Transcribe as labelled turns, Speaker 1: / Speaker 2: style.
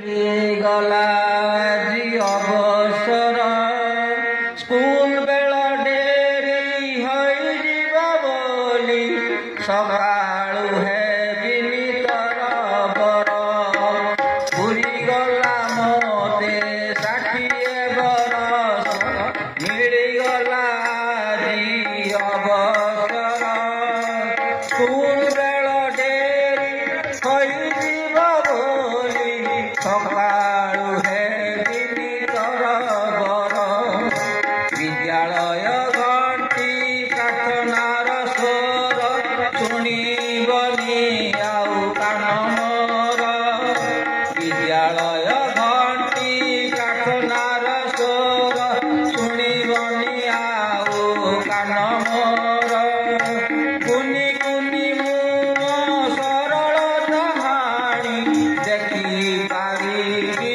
Speaker 1: गला जी अवसर school bell dairy हई जीवा बोली सकाळु है बिनीतर बर पूरी गला मते 60 बरस मिलीगला जी अवसर स्कूल बेल डेरी हई जीवा बोली सकाळु है बिनीतर बर विद्यालय घंटी प्रार्थनार स्वर शुणिबनी आउ कान मोर विद्यालय घंटी प्रार्थनार स्वर शुणिबनी आउ कान मोर कुनी कुनी मुँह सरल कहानी देखी पारी